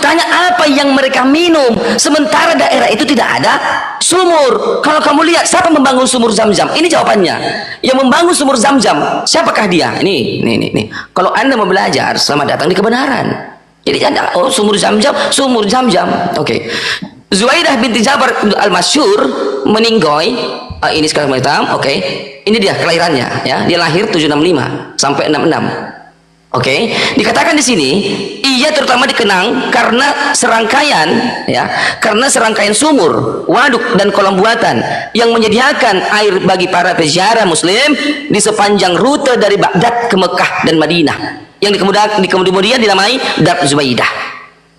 Bertanya apa yang mereka minum, sementara daerah itu tidak ada sumur. Kalau kamu lihat siapa membangun sumur Zam-Zam? Ini jawabannya. Yang membangun sumur Zam-Zam, siapakah dia? Ini. Kalau Anda mau belajar, selamat datang di kebenaran. Jadi Anda, oh sumur Zam-Zam, sumur Zam-Zam. Oke. Zuaidah binti Jabar al-Masyhur meninggoy, ini sekarang hitam. Oke. Ini dia kelahirannya, ya. Dia lahir 765 sampai 66. Oke, dikatakan di sini ia terutama dikenang karena serangkaian, ya, karena serangkaian sumur, waduk dan kolam buatan yang menyediakan air bagi para peziarah Muslim di sepanjang rute dari Baghdad ke Mekah dan Madinah, yang kemudian dinamai Dar Zubaidah.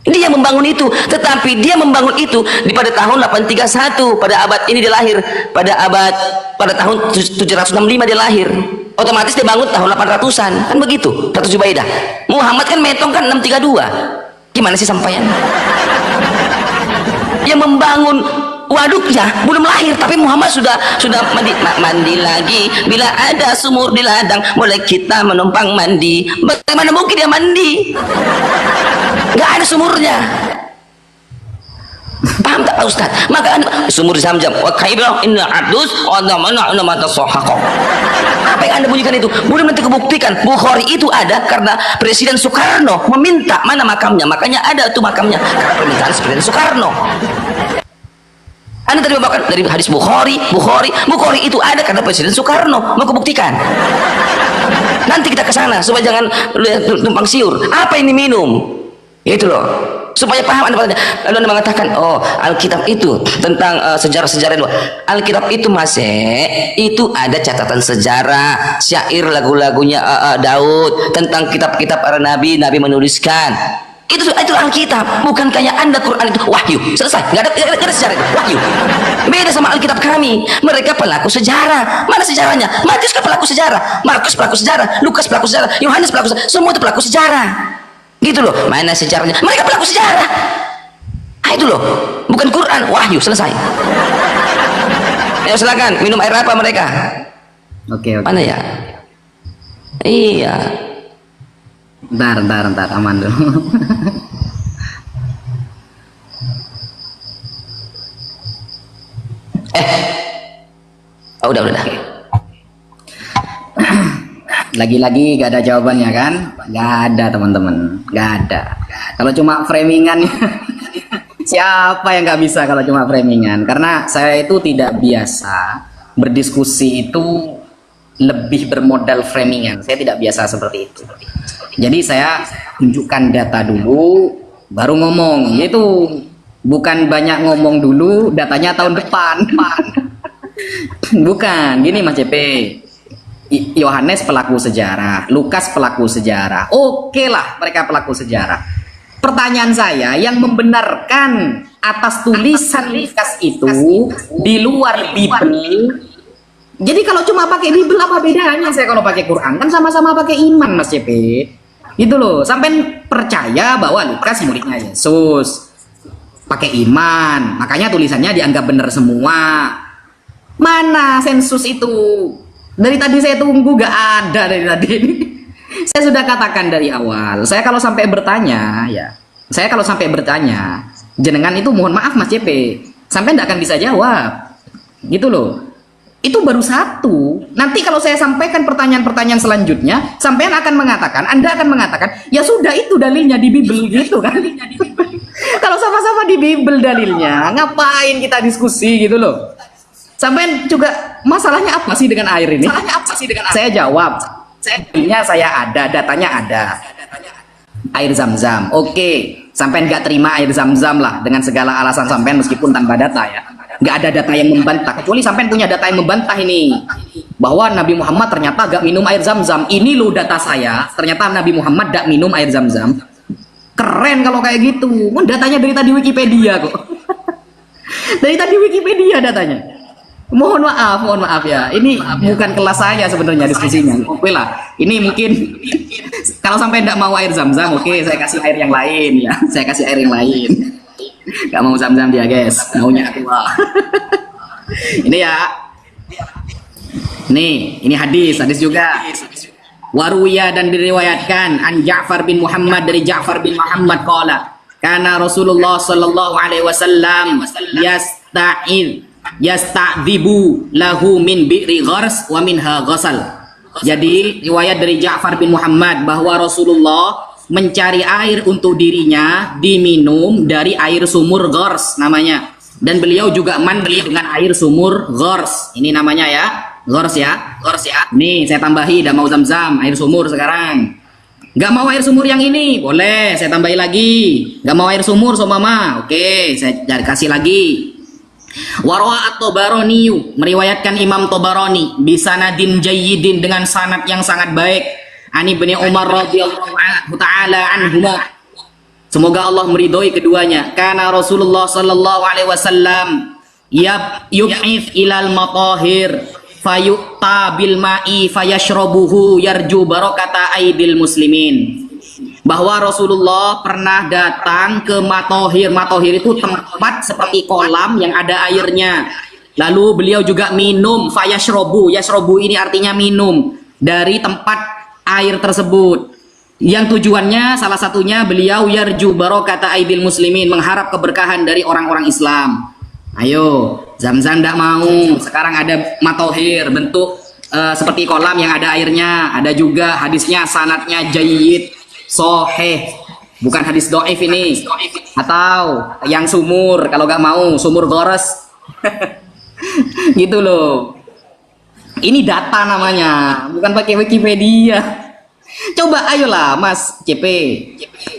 Dia membangun itu, tetapi dia membangun itu pada tahun 831, pada abad ini dia lahir, pada tahun 765 dia lahir. Otomatis dia bangun tahun 800-an, kan begitu. Ratu Zubaidah. Muhammad kan metong kan 632. Gimana sih sampaian? Yang membangun waduknya belum lahir, tapi Muhammad sudah mandi lagi. Bila ada sumur di ladang, boleh kita menumpang mandi. Bagaimana mungkin dia mandi? Gak ada sumurnya. Paham tak Pak Ustaz? Maka sumur Zam-Zam wa kaibra inna adus wa damana mata sohako. Apa yang Anda bunyikan itu belum nanti kebuktikan. Bukhari itu ada karena Presiden Soekarno meminta mana makamnya, makanya ada tuh makamnya karena permintaan Presiden Soekarno. Anda tadi bawakan dari hadis Bukhari itu ada karena Presiden Soekarno. Mau kebuktikan? Nanti kita ke sana supaya jangan tumpang siur. Apa ini minum? Itu loh, supaya paham Anda. Lalu Anda mengatakan, oh Alkitab itu tentang sejarah-sejarah itu. Alkitab itu itu ada catatan sejarah, syair lagu-lagunya Daud, tentang kitab-kitab para nabi menuliskan. Itu Alkitab, bukan kayak Anda Quran itu wahyu, selesai, nggak ada sejarah itu, wahyu. Beda sama Alkitab kami, mereka pelaku sejarah. Mana sejarahnya? Matius kan pelaku sejarah, Markus pelaku sejarah, Lukas pelaku sejarah, Yohanes pelaku sejarah, semua itu pelaku sejarah. Gitu loh, mana sejarahnya? Mereka pelaku sejarah. Itu loh, bukan Quran, wahyu, selesai. Ya silakan, minum air apa mereka? Oke. Mana ya? Iya. Bentar, aman dulu. Udah. Lagi-lagi gak ada jawabannya kan? Gak ada teman-teman, gak ada. Kalau cuma framingan, siapa yang gak bisa kalau cuma framingan? Karena saya itu tidak biasa berdiskusi itu lebih bermodal framingan. Saya tidak biasa seperti itu. Jadi saya tunjukkan data dulu, baru ngomong. Itu bukan banyak ngomong dulu, datanya tahun depan. Bukan, gini Mas CP. Yohanes pelaku sejarah, Lukas pelaku sejarah. Oke lah, mereka pelaku sejarah. Pertanyaan saya, yang membenarkan atas tulisan Lukas itu di luar Bible. Jadi kalau cuma pakai Bible apa bedanya saya kalau pakai Quran? Kan sama-sama pakai iman Mas CP. Gitu loh, sampai percaya bahwa Lukas muridnya Yesus. Pakai iman, makanya tulisannya dianggap benar semua. Mana sensus itu? Dari tadi saya tunggu, gak ada dari tadi. Saya sudah katakan dari awal, saya kalau sampai bertanya, jenengan itu mohon maaf Mas CP, sampai tidak akan bisa jawab. Gitu loh. Itu baru satu. Nanti kalau saya sampaikan pertanyaan-pertanyaan selanjutnya, sampean akan mengatakan, Anda akan mengatakan, ya sudah itu dalilnya di Bible gitu kan. Kalau sama-sama di Bible dalilnya, ngapain kita diskusi gitu loh. Sampai juga masalahnya apa sih dengan air ini? Saya jawab, saya ada, datanya ada. Air Zam-Zam, oke. Sampai nggak terima air Zam-Zam lah dengan segala alasan sampean meskipun tanpa data ya. Nggak ada data yang membantah, kecuali sampean punya data yang membantah ini. Bahwa Nabi Muhammad ternyata nggak minum air Zam-Zam. Ini loh data saya, ternyata Nabi Muhammad nggak minum air Zam-Zam. Keren kalau kayak gitu. Datanya dari tadi Wikipedia kok. Dari tadi Wikipedia datanya. Mohon maaf ya. Ini bukan kelas saya sebenarnya diskusinya. Oke lah. Ini mungkin kalau sampai tidak mau air Zam-Zam, oke, saya kasih air yang lain ya. Saya kasih air yang lain. Gak mau Zam-Zam dia guys, maunya aqua. Ini ya. Nih, ini hadis juga. Waruya dan diriwayatkan an Ja'far bin Muhammad dari Ja'far bin Muhammad qala Karena Rasulullah sallallahu alaihi wasallam yasta'dzibu lahu min bi'ri ghars wa minha ghasal. Jadi riwayat dari Ja'far bin Muhammad bahwa Rasulullah mencari air untuk dirinya diminum dari air sumur ghars namanya, dan beliau juga mandi dengan air sumur ghars. Ini namanya ya, ghars ya, ghars ya. Nih saya tambahi, dah mau zam-zam, air sumur sekarang. Gak mau air sumur yang ini, boleh saya tambahi lagi. Gak mau air sumur so mama, oke saya kasih lagi. Warwa at-Tabarani, meriwayatkan Imam Tabarani bisanadin jayyidin, dengan sanad yang sangat baik. Ani bin Umar radhiyallahu taala anhuma, semoga Allah meridhoi keduanya. Karena Rasulullah sallallahu alaihi wasallam yub'ith ilal matahir fayu'ta bil ma'i fayashrabuhu yarju barakata aidil muslimin. Bahwa Rasulullah pernah datang ke matohir. Matohir itu tempat seperti kolam yang ada airnya. Lalu beliau juga minum, fayashrobu. Yashrobu ini artinya minum dari tempat air tersebut. Yang tujuannya salah satunya beliau yarju barakata aidil muslimin, mengharap keberkahan dari orang-orang Islam. Ayo, zam-zam ndak mau. Sekarang ada matohir bentuk seperti kolam yang ada airnya. Ada juga hadisnya, sanadnya jayyid, soheh, bukan hadis doif ini. Atau yang sumur, kalau gak mau sumur gores. Gitu loh. Ini data namanya, bukan pakai Wikipedia. Coba ayolah Mas CP,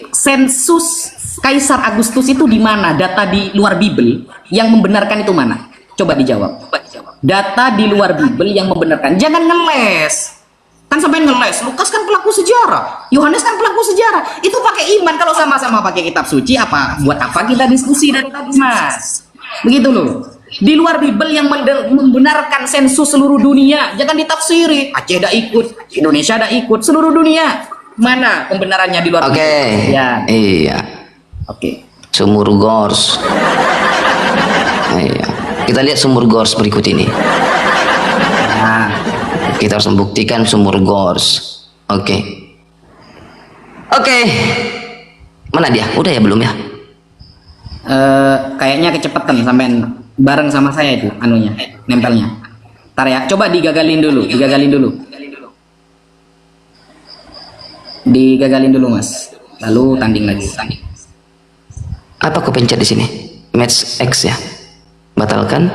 sensus Kaisar Agustus itu di mana? Data di luar Bible yang membenarkan itu mana? Coba dijawab. Data di luar Bible yang membenarkan. Jangan ngeles. Kan sampai ngeles. Lukas kan pelaku sejarah. Yohanes kan pelaku sejarah. Itu pakai iman. Kalau sama-sama pakai kitab suci, apa? Buat apa kita diskusi dari tadi, Mas? Begitu loh. Di luar Bible yang membenarkan sensus seluruh dunia. Jangan ditafsiri. Aceh dah ikut, Indonesia dah ikut, seluruh dunia. Mana pembenarannya di luar Bible? Ya. Iya. Oke. Sumur gors. Iya. Kita lihat sumur gors berikut ini. Nah, Kita harus membuktikan sumur gors. Oke. Mana dia? Udah ya belum ya? kayaknya kecepatan sampean bareng sama saya itu anunya, nempelnya. Ntar ya, coba digagalin dulu. Digagalin dulu, Mas. Lalu tanding lagi. Apa aku pencet di sini? Match X ya. Batalkan.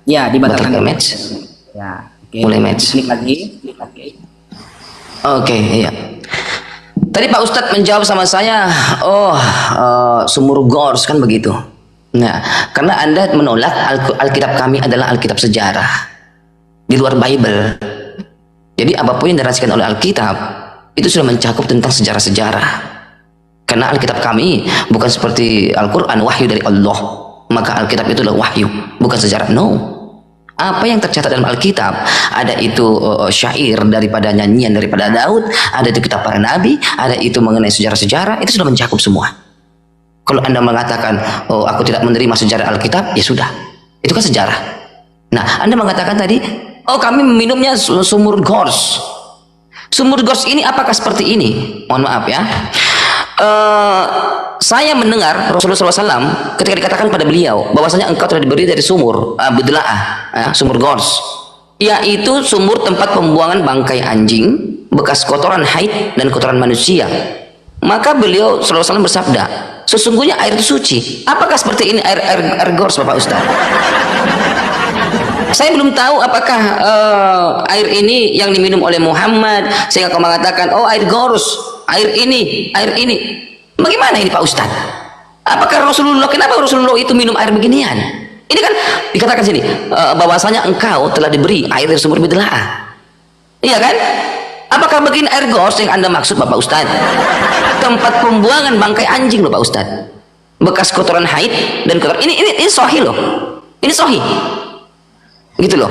Ya, dibatalkan. Batalkan match. Ya, oke. Mulai match. Klik lagi. Oke, iya. Tadi Pak Ustadz menjawab sama saya, sumur gors kan begitu. Nah, karena Anda menolak Alkitab kami adalah Alkitab sejarah di luar Bible. Jadi apapun yang dirasikan oleh Alkitab itu sudah mencakup tentang sejarah-sejarah. Karena Alkitab kami bukan seperti Al-Quran, wahyu dari Allah. Maka Alkitab itu adalah wahyu, bukan sejarah. No. Apa yang tercatat dalam Alkitab, ada itu syair daripada nyanyian daripada Daud, ada itu kitab para nabi, ada itu mengenai sejarah-sejarah, itu sudah mencakup semua. Kalau Anda mengatakan, oh aku tidak menerima sejarah Alkitab, ya sudah, itu kan sejarah. Nah, Anda mengatakan tadi, oh kami meminumnya sumur gors. Sumur gors ini apakah seperti ini? Mohon maaf ya. Saya mendengar Rasulullah SAW ketika dikatakan pada beliau bahwasanya engkau telah diberi dari sumur bedelaah, sumur gors, yaitu sumur tempat pembuangan bangkai anjing, bekas kotoran haid dan kotoran manusia. Maka beliau SAW bersabda, sesungguhnya air itu suci. Apakah seperti ini air gors, Bapak Ustaz? Saya belum tahu apakah air ini yang diminum oleh Muhammad sehingga kau mengatakan, oh air gors, air ini. Bagaimana ini Pak Ustadz? Apakah kenapa Rasulullah itu minum air beginian? Ini kan dikatakan sini bahwasanya engkau telah diberi air dari sumur bedelaah. Iya kan? Apakah begini air gors yang Anda maksud Bapak Ustadz? Tempat pembuangan bangkai anjing loh Pak Ustadz. Bekas kotoran haid dan kotoran ini sahih loh. Ini sahih. Gitu loh.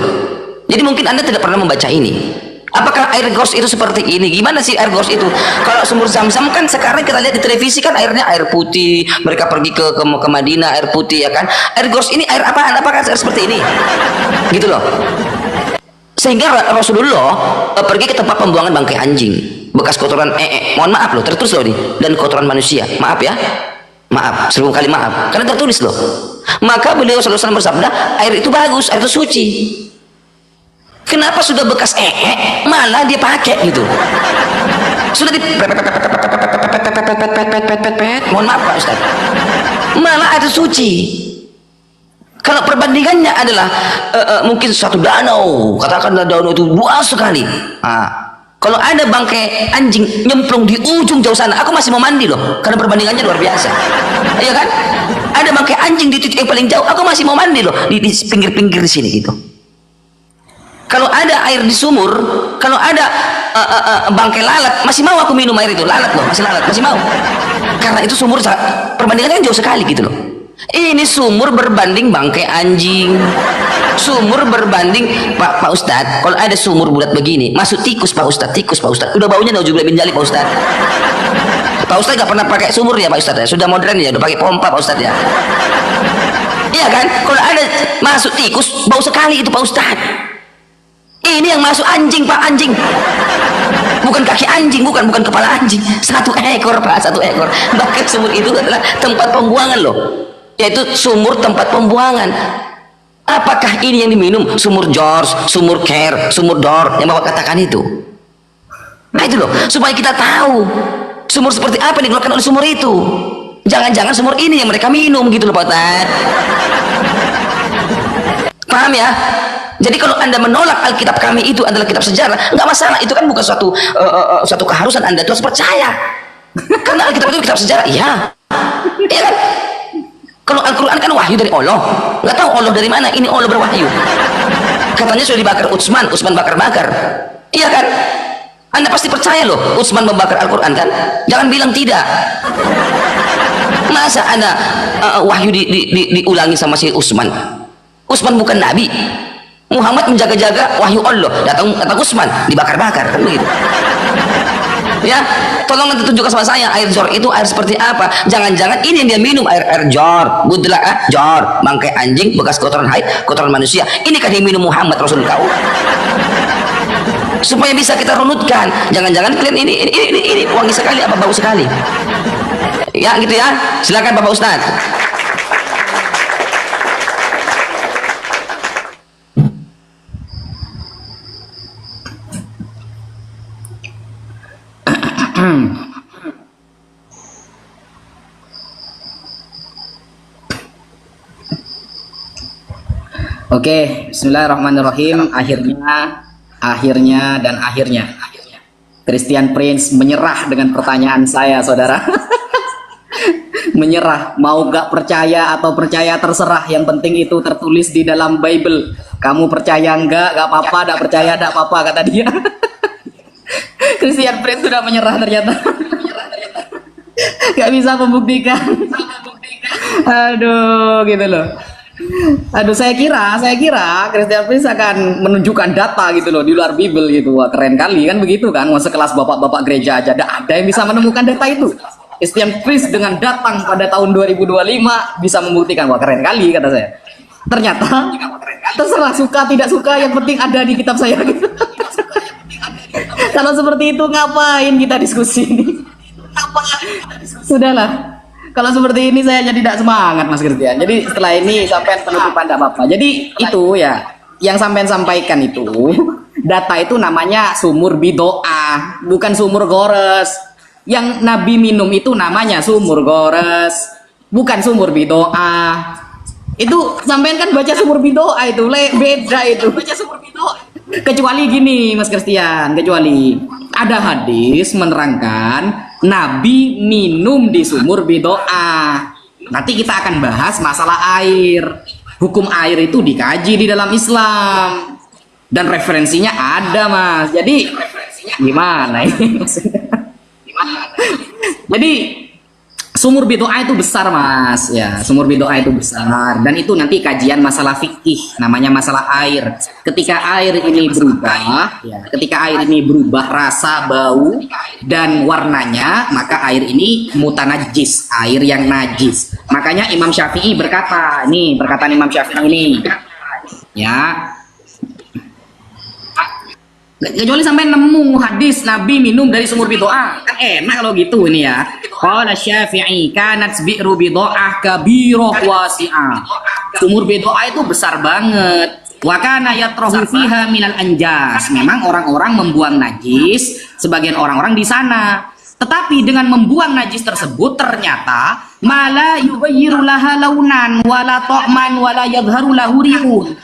Jadi mungkin Anda tidak pernah membaca ini. Apakah air gors itu seperti ini? Gimana sih air gors itu? Kalau sumur Zam-Zam kan sekarang kita lihat di televisi kan airnya air putih. Mereka pergi ke Madinah air putih ya kan. Air gors ini air apaan? Apakah air seperti ini? Gitu loh. Sehingga Rasulullah pergi ke tempat pembuangan bangkai anjing, bekas kotoran mohon maaf loh, tertulis loh nih, dan kotoran manusia. Maaf ya. Maaf, 1000 kali maaf. Karena tertulis loh. Maka beliau sallallahu alaihi wasallam bersabda, air itu bagus, air itu suci. Kenapa sudah bekas malah dia pakai gitu? Sudah di mohon maaf Pak Ustaz. Malah air suci. Kalau perbandingannya adalah mungkin suatu danau, katakanlah danau itu luas sekali. Kalau ada bangkai anjing nyemplung di ujung jauh sana, aku masih mau mandi loh, karena perbandingannya luar biasa. Iya kan? Ada bangkai anjing di titik yang paling jauh, aku masih mau mandi loh, di pinggir-pinggir di sini gitu. Kalau ada air di sumur, kalau ada bangkai lalat, masih mau aku minum air itu, lalat loh, masih lalat, masih mau. Karena itu sumur perbandingannya jauh sekali gitu loh. Ini sumur berbanding bangkai anjing. Sumur berbanding Pak Ustadz, kalau ada sumur bulat begini, masuk tikus Pak Ustadz, tikus Pak Ustadz. Udah baunya nauzubillah bin dzalik Pak Ustadz. Pak Ustadz gak pernah pakai sumur ya Pak Ustadz ya, sudah modern ya, udah pakai pompa Pak Ustadz ya. Iya kan? Kalau ada masuk tikus, bau sekali itu Pak Ustadz. Ini yang masuk anjing Pak, anjing. Bukan kaki anjing, bukan kepala anjing. 1 ekor Pak, 1 ekor. Bahkan sumur itu adalah tempat pembuangan loh. Yaitu sumur tempat pembuangan. Apakah ini yang diminum? Sumur George, sumur Care, sumur Dor yang Bapak katakan itu. Nah itu loh, supaya kita tahu sumur seperti apa yang dikeluarkan oleh sumur itu. Jangan-jangan sumur ini yang mereka minum gitu loh Pak Ustaz. Paham ya? Jadi kalau Anda menolak Alkitab kami itu adalah kitab sejarah, nggak masalah. Itu kan bukan suatu keharusan Anda terus percaya. Karena Alkitab itu kitab sejarah, iya. Iya kan? Kalau Al-Quran kan wahyu dari Allah, nggak tahu Allah dari mana, ini Allah berwahyu. Katanya sudah dibakar Utsman bakar-bakar. Iya kan? Anda pasti percaya loh, Utsman membakar Al-Quran kan? Jangan bilang tidak. Masa ada wahyu diulangi sama si Utsman? Utsman bukan nabi. Muhammad menjaga-jaga wahyu Allah, datang Utsman dibakar-bakar kan begitu. Ya, tolong nanti tunjukkan sama saya air jor itu air seperti apa. Jangan-jangan ini yang dia minum air jor, budlah jor, bangkai anjing bekas kotoran haid, kotoran manusia. Ini kan yang minum Muhammad Rasul kau. Supaya bisa kita runutkan. Jangan-jangan kalian ini wangi sekali apa bau sekali. Ya gitu ya. Silakan Bapak Ustaz. Oke, bismillahirrahmanirrahim. Akhirnya Christian Prince menyerah dengan pertanyaan saya, saudara. Menyerah, mau gak percaya atau percaya terserah, yang penting itu tertulis di dalam Bible. Kamu percaya enggak, gak apa-apa, gak percaya gak apa-apa, kata dia. Christian Prince sudah menyerah ternyata. Gak bisa membuktikan. Aduh, gitu loh. Aduh, saya kira Christian Prince akan menunjukkan data gitu loh di luar Bible gitu. Wah, keren kali kan begitu kan. Wah, sekelas bapak-bapak gereja aja ada yang bisa menemukan data itu. Christian Prince dengan datang pada tahun 2025 bisa membuktikan. Wah, keren kali kata saya. Ternyata terserah suka tidak suka, yang penting ada di kitab saya gitu. Kalau seperti itu ngapain kita diskusi ini? Sudahlah. Kalau seperti ini saya jadi tidak semangat Mas Christian. Jadi setelah ini sampai penutupan tidak apa-apa. Jadi itu ya yang sampai sampaikan itu data itu namanya sumur bidoah, bukan sumur gores. Yang Nabi minum itu namanya sumur gores, bukan sumur bidoah. Itu sampean kan baca sumur bidoah itu beda itu. Baca sumur bidoah. Kecuali gini Mas Christian, kecuali ada hadis menerangkan Nabi minum di sumur bidoah. Nanti kita akan bahas masalah air. Hukum air itu dikaji di dalam Islam. Dan referensinya ada Mas. Jadi gimana ini maksudnya? Jadi sumur bidoah itu besar Mas, ya sumur bidoah itu besar, dan itu nanti kajian masalah fikih, namanya masalah air. Ketika air ini berubah, ya, ketika air ini berubah rasa, bau, dan warnanya, maka air ini mutanajis, air yang najis. Makanya Imam Syafi'i berkata, ini perkataan Imam Syafi'i ini, ya. Kecuali sampai nemu hadis Nabi minum dari sumur bidoah, kan enak kalau gitu ini ya. Qala Syafi'i kanat bi'ru bidoah kabirah wasi'ah. Sumur bidoah itu besar banget. Wa kana yatrahu fiha minal anjas. Memang orang-orang membuang najis, sebagian orang-orang di sana. Tetapi dengan membuang najis tersebut ternyata mala yughayyiru laha launan wala ta'man wala yadhharu lahu rihun.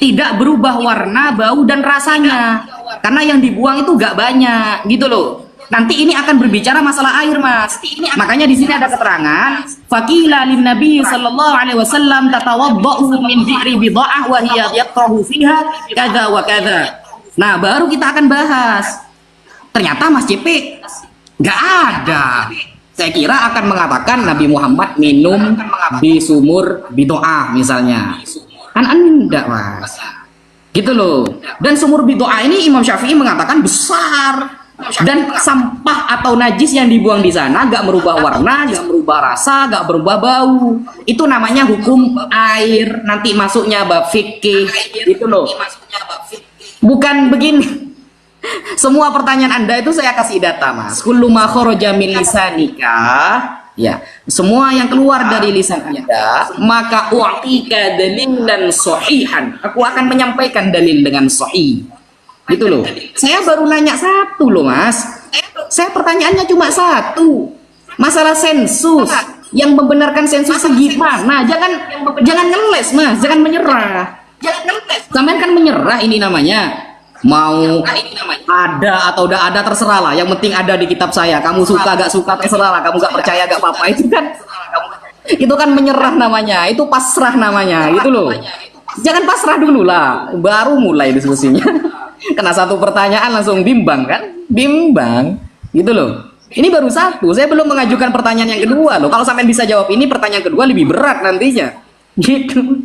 Tidak berubah warna, bau dan rasanya. Karena yang dibuang itu gak banyak, gitu loh. Nanti ini akan berbicara masalah air, Mas. Makanya di sini ada keterangan, faqila lin nabi sallallahu alaihi wasallam tatawaddau min bi'ri bid'ah wa hiya yatrahu fiha kadza wa kadza. Nah, baru kita akan bahas. Ternyata Mas JP gak ada. Saya kira akan mengatakan Nabi Muhammad minum di sumur bidoah misalnya. Kan enggak, Mas. Gitu loh. Dan sumur bidoah ini Imam Syafi'i mengatakan besar. Dan sampah atau najis yang dibuang di sana gak merubah warna, gak merubah rasa, gak berubah bau. Itu namanya hukum air. Nanti masuknya bab fikih. Gitu loh. Bukan begini. Semua pertanyaan Anda itu saya kasih data, Mas. Kullu ma kharaja min lisanika, ya, semua yang keluar dari lisan Anda, maka u'tika dalilan sahihan. Aku akan menyampaikan dalil dengan sahih. Gitu loh. Saya baru nanya satu loh, Mas. Saya pertanyaannya cuma satu. Masalah sensus. Yang membenarkan sensus itu gimana? Jangan ngeles, Mas. Jangan menyerah. Sampean kan menyerah ini namanya. Mau ada atau udah ada terserah lah. Yang penting ada di kitab saya. Kamu suka gak suka terserah lah. Kamu gak percaya gak apa-apa. Itu kan menyerah namanya. Itu pasrah namanya. Gitu loh. Jangan pasrah dulu lah. Baru mulai diskusinya. Kena satu pertanyaan langsung bimbang kan? Bimbang. Gitu loh. Ini baru satu. Saya belum mengajukan pertanyaan yang kedua loh. Kalau sampai bisa jawab ini, pertanyaan kedua lebih berat nantinya. Gitu.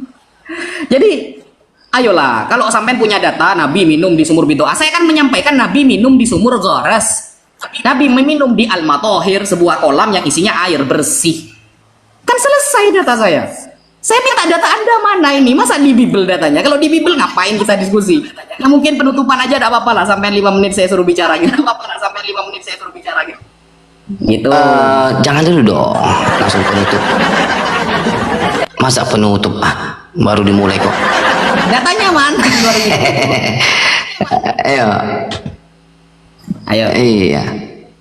Jadi ayolah, kalau sampean punya data Nabi minum di sumur bidoah, saya akan menyampaikan Nabi minum di sumur Gharas. Nabi meminum di Al-Matahir, sebuah kolam yang isinya air bersih. Kan selesai data saya. Saya minta data Anda mana ini? Masa di Bible datanya? Kalau di Bible ngapain kita diskusi? Nah, mungkin penutupan aja enggak apa-apa lah, sampai 5 menit saya suruh bicara gitu. Gitu. Jangan dulu dong, langsung penutup. Masa penutup? Baru dimulai kok. Datanya mana? Ayo. Iya.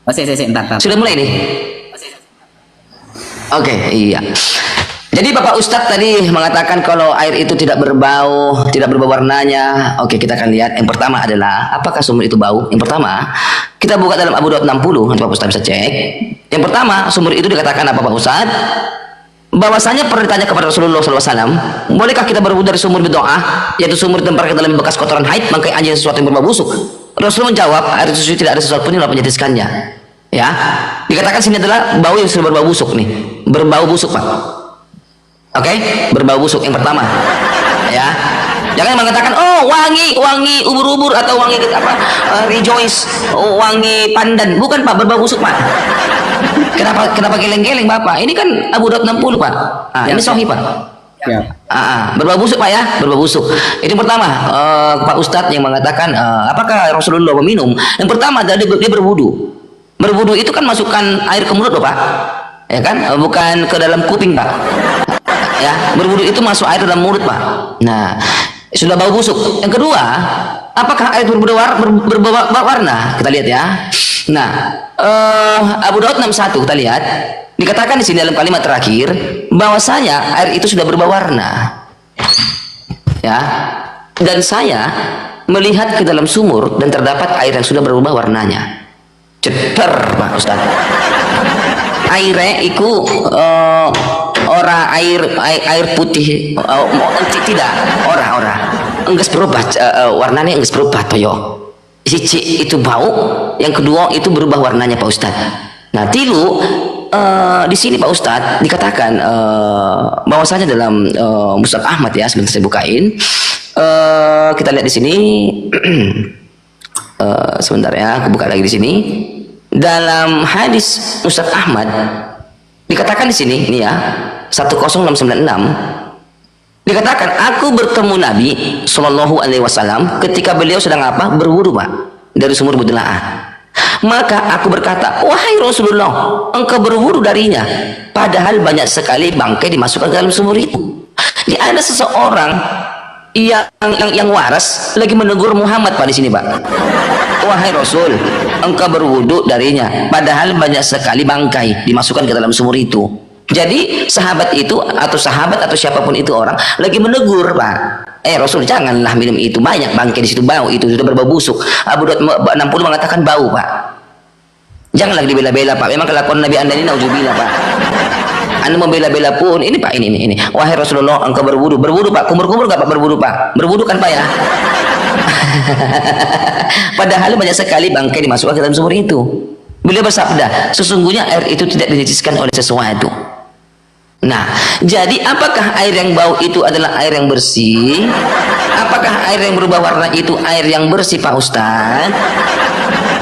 Oh, saya entar. Sudah mulai nih? Oke, iya. Jadi Bapak Ustadz tadi mengatakan kalau air itu tidak berbau, tidak berubah warnanya. Oke, kita akan lihat. Yang pertama adalah apakah sumur itu bau? Yang pertama, kita buka dalam Abu Daud 60, nanti Bapak Ustadz bisa cek. Yang pertama, sumur itu dikatakan apa Pak Ustadz? Bahwasanya pernah ditanya kepada Rasulullah SAW, bolehkah kita berwudu dari sumur bidoah, yaitu sumur tempat dalam bekas kotoran haid, bangkai anjing sesuatu yang berbau busuk? Rasul menjawab, air suci tidak ada sesuatu pun yang dapat menyetiskannya. Ya, dikatakan sini adalah bau yang sudah berbau busuk nih, berbau busuk Pak. Oke, berbau busuk yang pertama. Ya, jangan mengatakan oh wangi ubur-ubur atau wangi apa rejoice, wangi pandan, bukan Pak, berbau busuk Pak. Kenapa geleng-geleng Bapak? Ini kan Abu Daud 60 Pak. Ini sahih Pak. Ya. Berbau busuk Pak ya, berbau busuk. Itu pertama, Pak Ustadz yang mengatakan apakah Rasulullah meminum? Yang pertama tadi dia berwudu. Berwudu itu kan masukkan air ke mulut loh Pak. Ya kan? Bukan ke dalam kuping Pak. Ya, berwudu itu masuk air dalam mulut Pak. Nah, sudah bau busuk. Yang kedua, apakah air berbau warna? Kita lihat ya. Nah, Abu Daud 61 kita lihat. Dikatakan di sini dalam kalimat terakhir bahwasanya air itu sudah berubah warna. Ya. Dan saya melihat ke dalam sumur dan terdapat air yang sudah berubah warnanya. Ceter Pak Ustaz. Airnya itu ora air putih tidak ora enggeus berubah warnanya enggeus berubah toyo. Siji itu bau, yang kedua itu berubah warnanya Pak Ustaz. Nah, tilu di sini Pak Ustadz dikatakan bahwasanya dalam Musnad Ahmad ya, sebentar saya bukain. Kita lihat di sini sebentar ya, aku buka lagi di sini. Dalam hadis Musnad Ahmad dikatakan di sini ini ya 10696 Dikatakan aku bertemu Nabi Shallallahu Alaihi Wasallam ketika beliau sedang apa? Berwudu, Pak, dari sumur Budlaah. Maka aku berkata, wahai Rasulullah, engkau berwudu darinya, padahal banyak sekali bangkai dimasukkan ke dalam sumur itu. Jadi ada seseorang yang waras lagi menegur Muhammad, Pak, di sini, Pak. Wahai Rasul, engkau berwudu darinya, padahal banyak sekali bangkai dimasukkan ke dalam sumur itu. Jadi sahabat itu atau siapapun itu orang lagi menegur, Pak. Rasul, janganlah minum itu, banyak bangkai di situ, bau itu sudah berbau busuk. Abu Daud 60 mengatakan bau, Pak. Janganlah dibela-bela, Pak. Memang kelakuan Nabi Anda ini nauzubillah, Pak. Anda membela-bela pun ini, Pak, ini. Wahai Rasulullah, engkau berwudu, Pak. Kumur-kumur enggak, Pak, berwudu, Pak? Berwudu kan, Pak, ya? Padahal banyak sekali bangkai dimasukkan ke dalam sumur itu. Beliau bersabda, sesungguhnya air itu tidak dinajiskan oleh sesuatu. Nah, jadi apakah air yang bau itu adalah air yang bersih? Apakah air yang berubah warna itu air yang bersih, Pak Ustaz?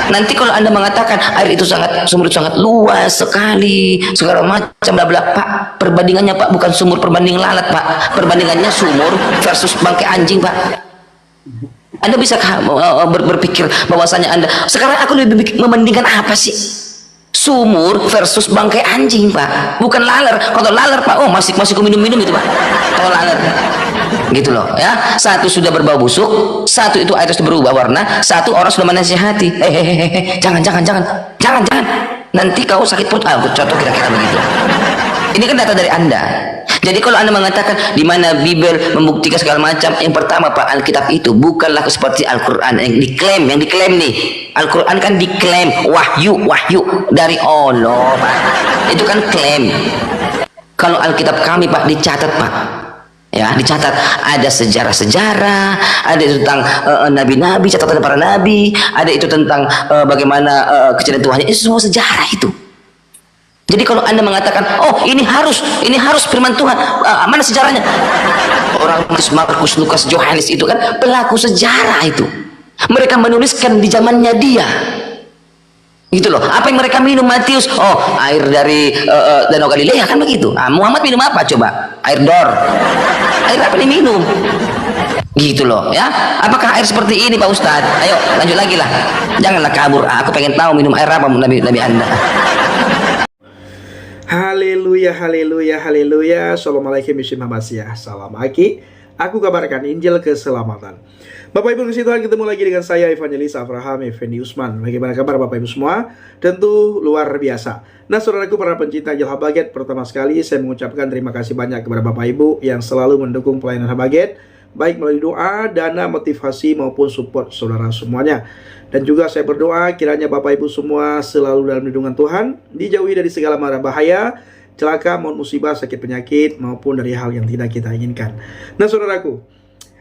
Nanti kalau Anda mengatakan air itu sumur itu sangat luas sekali, segala macam bla bla, Pak, perbandingannya, Pak, bukan sumur perbanding lalat, Pak. Perbandingannya sumur versus bangkai anjing, Pak. Anda bisa berpikir bahwasanya Anda sekarang aku lebih membandingkan apa sih? Sumur versus bangkai anjing, Pak, bukan laler. Kalau laler, Pak, masih ku minum itu, Pak. Kalau laler, gitu loh, ya. Satu sudah berbau busuk, satu itu air sudah berubah warna, satu orang sudah menasihati, jangan. Nanti kau sakit perut, contoh kira-kira begitu. Ini kan data dari Anda. Jadi kalau Anda mengatakan di mana Bible membuktikan segala macam, yang pertama, Pak, Alkitab itu bukanlah seperti Al-Quran yang diklaim nih. Al-Quran kan diklaim wahyu dari Allah, Pak. Itu kan klaim. Kalau Alkitab kami, Pak, dicatat, Pak. Ya, dicatat ada sejarah-sejarah, ada itu tentang nabi-nabi, catatan para nabi, ada itu tentang bagaimana kejadian Tuhan. Itu semua sejarah itu. Jadi kalau Anda mengatakan, ini harus firman Tuhan, mana sejarahnya? Orang Markus, Lukas, Yohanes itu kan pelaku sejarah itu. Mereka menuliskan di zamannya dia. Gitu loh. Apa yang mereka minum, Matius? Air dari Danau Galilea, kan begitu. Muhammad minum apa coba? Air Dor. Air apa nih minum? Gitu loh, ya. Apakah air seperti ini, Pak Ustadz? Ayo lanjut lagi lah. Janganlah kabur. Aku pengen tahu minum air apa Nabi Anda. Haleluya. Assalamualaikum warahmatullahi wabarakatuh. Salam Aki. Aku kabarkan Injil keselamatan. Bapak Ibu kasih Tuhan, ketemu lagi dengan saya Evangelis Abraham Effendi Usman. Bagaimana kabar Bapak Ibu semua? Tentu luar biasa. Nah, saudaraku para pencinta Injil Habaget, pertama sekali saya mengucapkan terima kasih banyak kepada Bapak Ibu yang selalu mendukung pelayanan Habaget, baik melalui doa, dana, motivasi maupun support saudara semuanya. Dan juga saya berdoa kiranya Bapak Ibu semua selalu dalam lindungan Tuhan, dijauhi dari segala mara bahaya, celaka, maut musibah, sakit penyakit, maupun dari hal yang tidak kita inginkan. Nah, saudaraku,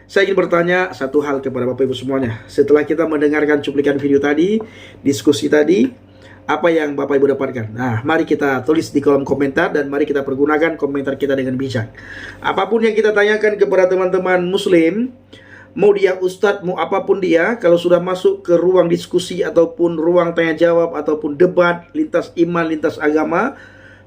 saya ingin bertanya satu hal kepada Bapak Ibu semuanya. Setelah kita mendengarkan cuplikan video tadi, diskusi tadi, apa yang Bapak Ibu dapatkan? Nah, mari kita tulis di kolom komentar dan mari kita pergunakan komentar kita dengan bijak. Apapun yang kita tanyakan kepada teman-teman Muslim, mau dia ustadz, mau apapun dia, kalau sudah masuk ke ruang diskusi ataupun ruang tanya jawab ataupun debat lintas iman, lintas agama,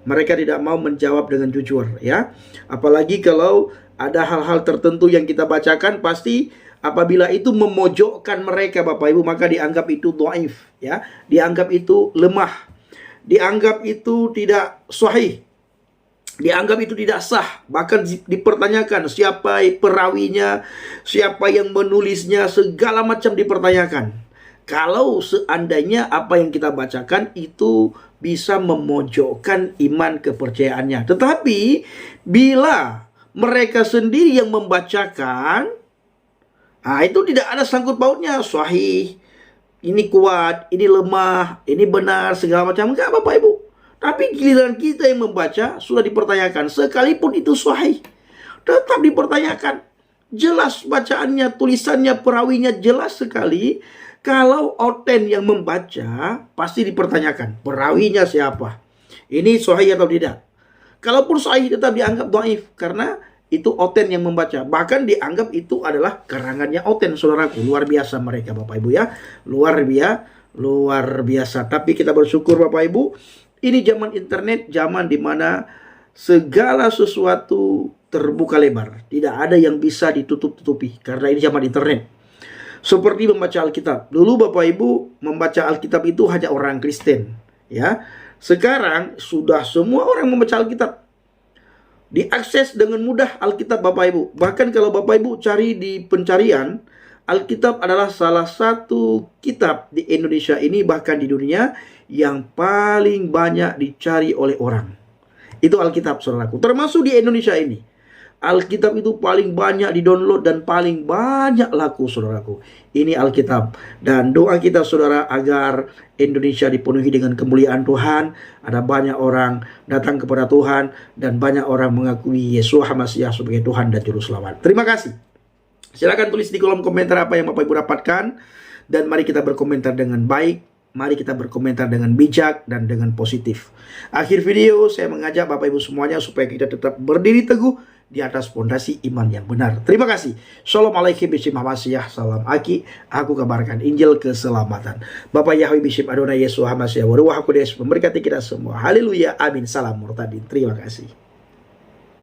mereka tidak mau menjawab dengan jujur, ya. Apalagi kalau ada hal-hal tertentu yang kita bacakan, pasti apabila itu memojokkan mereka Bapak Ibu, maka dianggap itu dhaif, ya. Dianggap itu lemah, dianggap itu tidak sahih, dianggap itu tidak sah, bahkan dipertanyakan siapa perawinya, siapa yang menulisnya, segala macam dipertanyakan. Kalau seandainya apa yang kita bacakan itu bisa memojokkan iman kepercayaannya. Tetapi bila mereka sendiri yang membacakan, itu tidak ada sangkut pautnya sahih, ini kuat, ini lemah, ini benar, segala macam. Enggak Bapak Ibu. Tapi giliran kita yang membaca sudah dipertanyakan, sekalipun itu sahih, tetap dipertanyakan. Jelas bacaannya, tulisannya, perawinya jelas sekali. Kalau oten yang membaca pasti dipertanyakan, perawinya siapa, ini sahih atau tidak. Kalaupun sahih tetap dianggap dhaif karena itu oten yang membaca. Bahkan dianggap itu adalah karangannya oten, saudaraku. Luar biasa mereka Bapak Ibu, ya. Luar biasa. Tapi kita bersyukur Bapak Ibu, ini zaman internet, zaman dimana segala sesuatu terbuka lebar. Tidak ada yang bisa ditutup-tutupi karena ini zaman internet. Seperti membaca Alkitab. Dulu Bapak Ibu membaca Alkitab itu hanya orang Kristen, ya. Sekarang sudah semua orang membaca Alkitab. Diakses dengan mudah Alkitab Bapak Ibu. Bahkan kalau Bapak Ibu cari di pencarian, Alkitab adalah salah satu kitab di Indonesia ini, bahkan di dunia, yang paling banyak dicari oleh orang. Itu Alkitab, saudaraku. Termasuk di Indonesia ini. Alkitab itu paling banyak di-download dan paling banyak laku, saudaraku. Ini Alkitab. Dan doa kita, saudara, agar Indonesia dipenuhi dengan kemuliaan Tuhan. Ada banyak orang datang kepada Tuhan dan banyak orang mengakui Yeshua HaMashiach sebagai Tuhan dan Juru Selamat. Terima kasih. Silakan tulis di kolom komentar apa yang Bapak Ibu dapatkan. Dan mari kita berkomentar dengan baik. Mari kita berkomentar dengan bijak dan dengan positif. Akhir video saya mengajak Bapak Ibu semuanya supaya kita tetap berdiri teguh di atas fondasi iman yang benar. Terima kasih. Shalom alaikum bishim Hamasiyah. Salam Aki. Aku kabarkan Injil keselamatan. Bapak Yahweh bishim Adonai Yesus Hamasiyah. Waruah Kudus memberkati kita semua. Haleluya. Amin. Salam murtadin. Terima kasih.